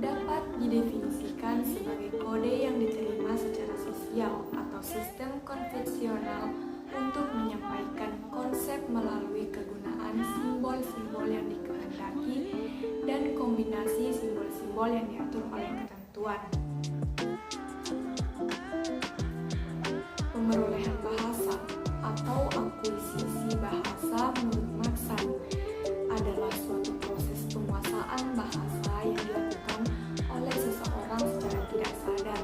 dapat didefinisikan sebagai kode yang diterima secara sosial atau sistem konvensional untuk menyampaikan konsep melalui kegunaan simbol-simbol yang dikehendaki dan kombinasi simbol-simbol yang diatur oleh ketentuan. Pemerolehan bahasa atau akuisisi bahasa menurut Maxson adalah suatu proses penguasaan bahasa yang dilakukan oleh seseorang secara tidak sadar,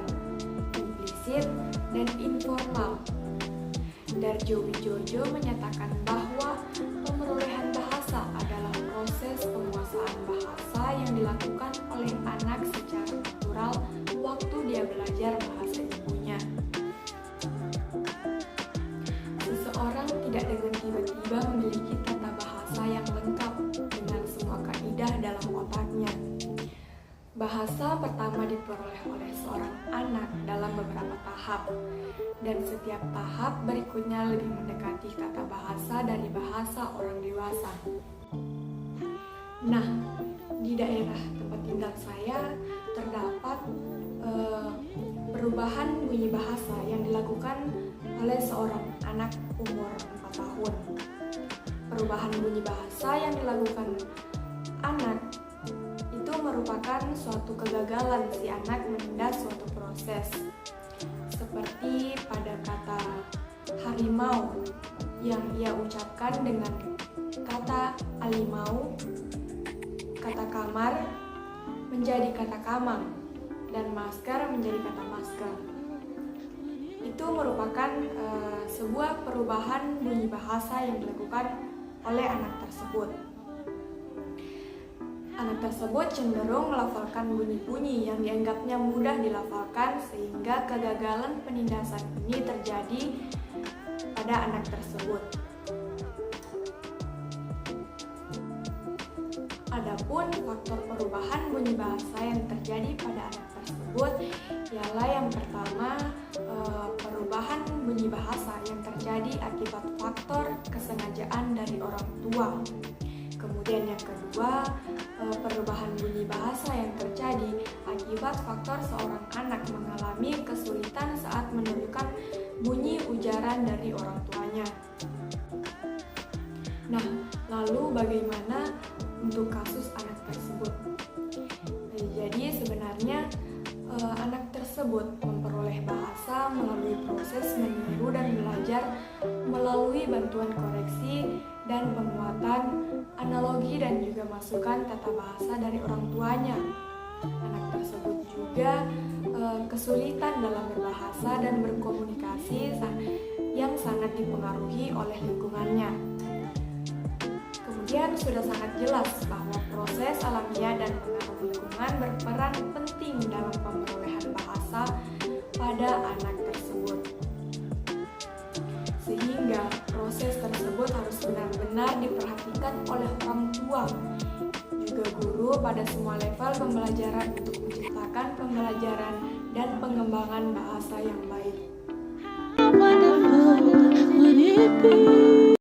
implisit, dan informal. Darjo Wijojo menyatakan bahwa pemerolehan bahasa adalah proses penguasaan bahasa yang dilakukan oleh anak secara natural waktu dia belajar bahasa ibunya. Seseorang tidak dengan tiba-tiba memiliki tata bahasa yang lengkap dengan semua kaidah dalam otaknya. Bahasa pertama diperoleh oleh seorang anak dalam beberapa tahap, dan setiap tahap berikutnya lebih mendekati tata bahasa dari bahasa orang dewasa. Nah, di daerah tempat tinggal saya terdapat perubahan bunyi bahasa yang dilakukan oleh seorang anak umur 4 tahun. Perubahan bunyi bahasa yang dilakukan anak itu merupakan suatu kegagalan si anak menindas suatu proses. Seperti pada kata harimau yang ia ucapkan dengan kata alimau, kata kamar menjadi kata kamang, dan masker menjadi kata masker. Itu merupakan sebuah perubahan bunyi bahasa yang dilakukan oleh anak tersebut. Anak tersebut cenderung melafalkan bunyi-bunyi yang dianggapnya mudah dilafalkan, sehingga kegagalan penindasan ini terjadi pada anak tersebut. Adapun faktor perubahan bunyi bahasa yang terjadi pada anak tersebut ialah yang pertama, perubahan bunyi bahasa yang terjadi akibat faktor kesengajaan dari orang tua. Kemudian yang kedua, perubahan bunyi bahasa yang terjadi akibat faktor seorang anak mengalami kesulitan saat menentukan bunyi ujaran dari orang tuanya. Nah, lalu bagaimana untuk kasus anak tersebut? Jadi sebenarnya anak tersebut memperoleh bahasa melalui proses meniru dan belajar melalui bantuan koreksi dan penguatan analogi dan juga masukan tata bahasa dari orang tuanya. Anak tersebut juga kesulitan dalam berbahasa dan berkomunikasi yang sangat dipengaruhi oleh lingkungannya. Kemudian sudah sangat jelas bahwa proses alamiah dan pengaruh lingkungan berperan penting dalam pemerolehan bahasa pada anak tersebut. Sehingga proses tersebut harus benar-benar diperhatikan oleh orang tua, juga guru pada semua level pembelajaran untuk menciptakan pembelajaran dan pengembangan bahasa yang baik.